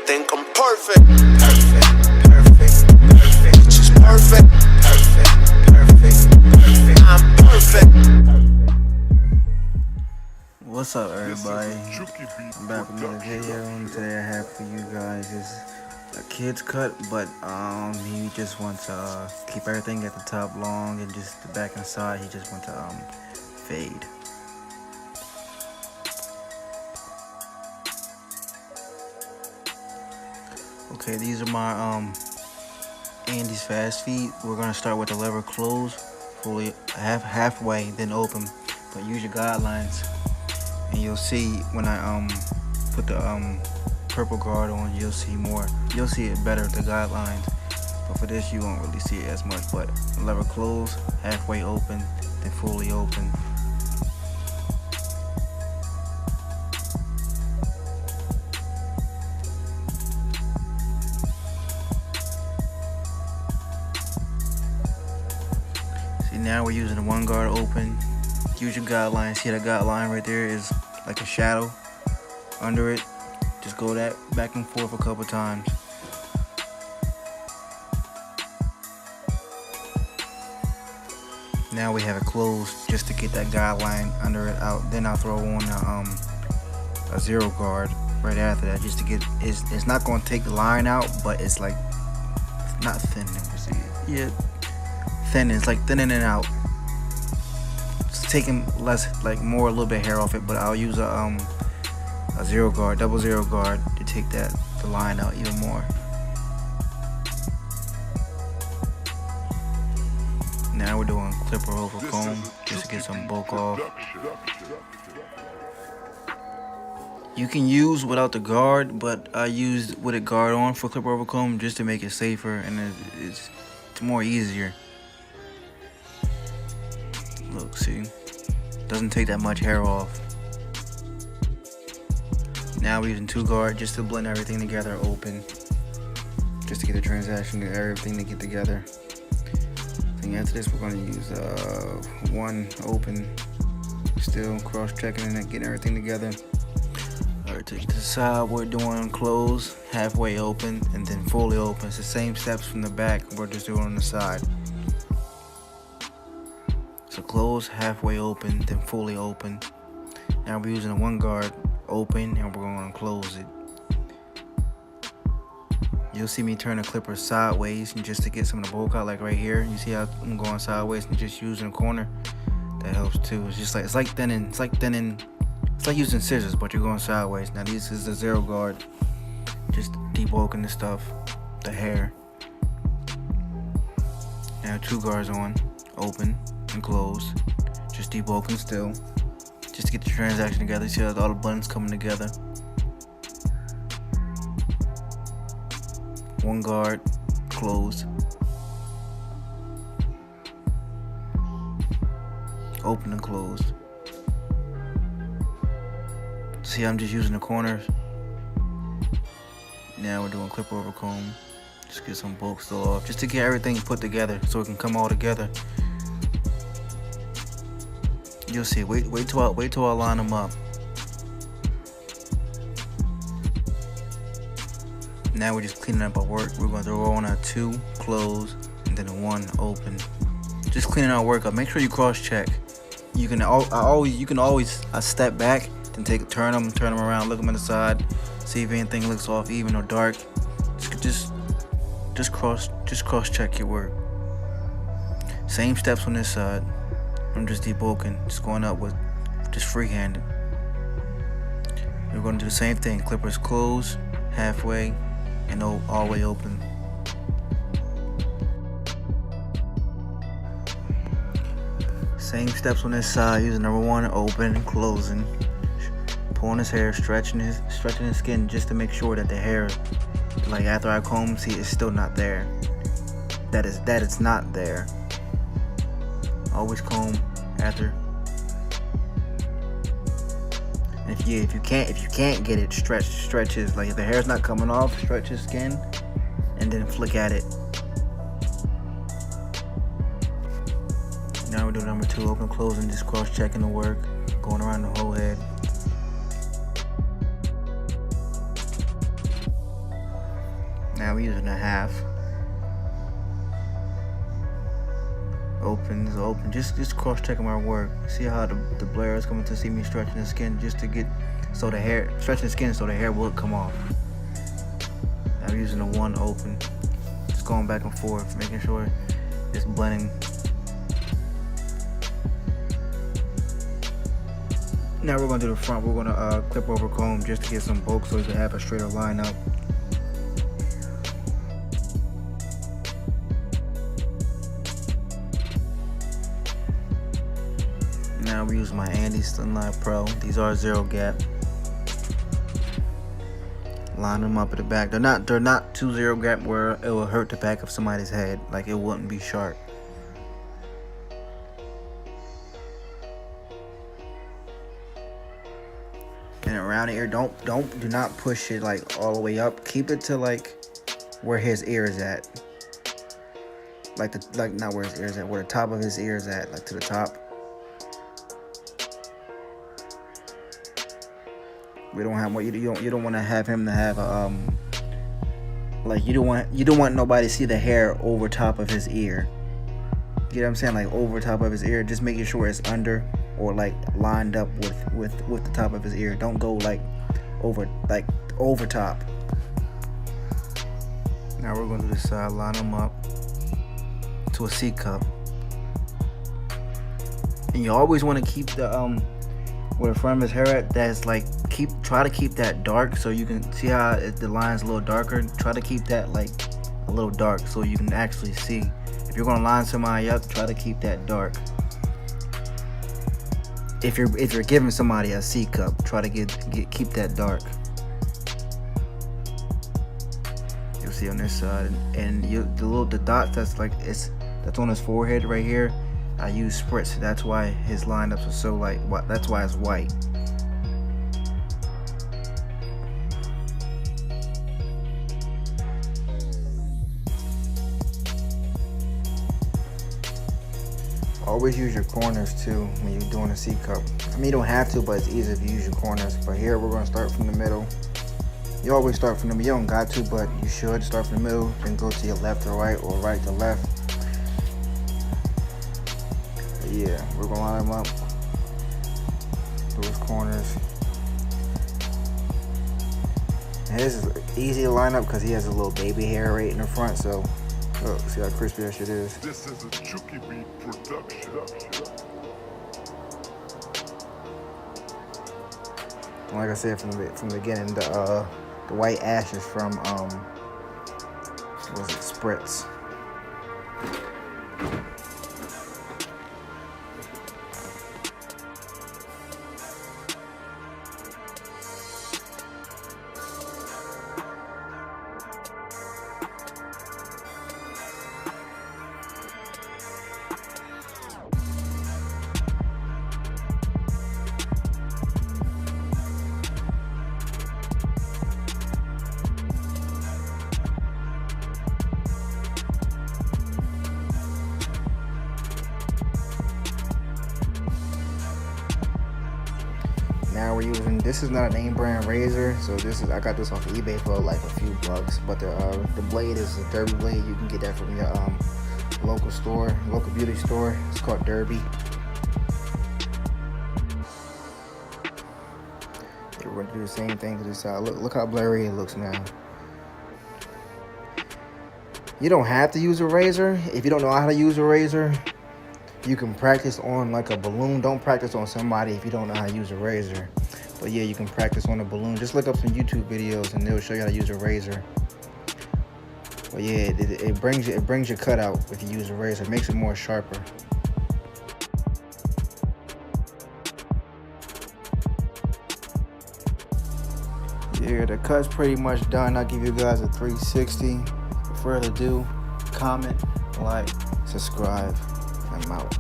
think I'm perfect. Perfect, perfect, perfect. She's perfect. Perfect, perfect, perfect. I'm perfect. What's up, everybody? I'm back with another video, and today I have for you guys is a kid's cut, but he just wants to keep everything at the top long, and just the back and side he just wants to fade. Okay, these are my Andy's fast feet. We're gonna start with the lever closed, fully halfway, then open. But use your guidelines, and you'll see when I put the purple guard on, you'll see more. You'll see it better with the guidelines. But for this, you won't really see it as much. But lever closed, halfway open, then fully open. Now we're using the one guard open. Use your guideline. See that guideline right there is like a shadow under it. Just go that back and forth a couple times. Now we have it closed just to get that guideline under it out. Then I'll throw on a zero guard right after that, just to get it's not going to take the line out, but it's like it's not thin. Yeah. Thin, it's like thinning it out. It's taking less, like more, a little bit of hair off it, but I'll use a zero guard, double zero guard to take the line out even more. Now we're doing clipper over comb just to get some bulk off. You can use without the guard, but I used with a guard on for clipper over comb just to make it safer, and it's more easier. Look, see, doesn't take that much hair off. Now we're using two guard just to blend everything together, open, just to get the transaction to everything to get together. And after this, we're going to use one open, still cross checking and getting everything together. Alright, to the side, we're doing close, halfway open, and then fully open. It's the same steps from the back, we're just doing on the side. So close, halfway open, then fully open. Now we're using a one guard open, and we're going to close it. You'll see me turn the clipper sideways, and just to get some of the bulk out, like right here. You see how I'm going sideways and just using a corner. That helps too. It's just like it's like using scissors, but you're going sideways. Now this is the zero guard, just debulking the stuff, the hair. Now two guards on, open and close, just debulking still, just to get the transaction together. See how all the buttons coming together. One guard, close, open and closed. See, I'm just using the corners. Now we're doing clipper over comb, just get some bulk still off, just to get everything put together so it can come all together. You'll see. Wait till I line them up. Now we're just cleaning up our work. We're going to throw on a two close and then a one open. Just cleaning our work up. Make sure you cross check. You can always step back, then turn them around, look them on the side, see if anything looks off, even or dark. Just cross check your work. Same steps on this side. I'm just debulking, just going up with just free-handed. We're going to do the same thing. Clippers close, halfway, and all the way open. Same steps on this side, using number one, open and closing. Pulling his hair, stretching his skin, just to make sure that the hair, like after I comb, see it's still not there. That it's not there. Always comb after. And if you can't get it, stretch his, like if the hair's not coming off, stretch his skin and then flick at it. Now we're doing number two, open, closing, just cross checking the work, going around the whole head. Now we're using a half. Open is open. Just cross checking my work. See how the blare is coming to see me stretching the skin just to get so the hair stretching the skin so the hair will come off. Now I'm using the one open. Just going back and forth, making sure it's blending. Now we're gonna do the front. We're gonna clip over comb just to get some bulk so we can have a straighter line up. Now we use my Andy Slimline Pro. These are 0 gap. Line them up at the back. They're not too 0 gap where it will hurt the back of somebody's head. Like it wouldn't be sharp. And around the ear, do not push it like all the way up. Keep it to like where his ear is at. Like not where his ear is at, where the top of his ear is at, like to the top. We don't have what you don't want to have him to have a like you don't want nobody to see the hair over top of his ear. You know what I'm saying? Like over top of his ear. Just making sure it's under or like lined up with the top of his ear. Don't go like over top. Now we're going to this side, line them up to a C cup. And you always want to keep the where the front of his hair at, that's like try to keep that dark so you can see how the line's a little darker. Try to keep that like a little dark so you can actually see. If you're gonna line somebody up, try to keep that dark. If you're giving somebody a C cup, try to keep that dark. You'll see on this side, and the dots that's on his forehead right here. I use spritz. That's why his lineups are so like. That's why it's white. Always use your corners too when you're doing a C cup. I mean, you don't have to, but it's easy if you use your corners. But here we're gonna start from the middle. You always start from the middle. You don't got to, but you should start from the middle, then go to your left to right or right to left. Yeah, we're gonna line them up, those corners. And this is easy to line up because he has a little baby hair right in the front, so look, see how crispy that shit is. This is a Chucky Beat production. Like I said from the beginning, the white ash is from what was it, spritz. Now we're using, this is not a name brand razor, so I got this off of eBay for like a few bucks, but the blade is a Derby blade. You can get that from your local beauty store. It's called Derby. Yeah, we're gonna do the same thing to this side. Look how blurry it looks now. You don't have to use a razor. If you don't know how to use a razor, you can practice on like a balloon. Don't practice on somebody if you don't know how to use a razor. But yeah, you can practice on a balloon. Just look up some YouTube videos and they'll show you how to use a razor. But yeah, it brings your cut out if you use a razor. It makes it more sharper. Yeah, the cut's pretty much done. I'll give you guys a 360. Without further ado, comment, like, subscribe. I'm out.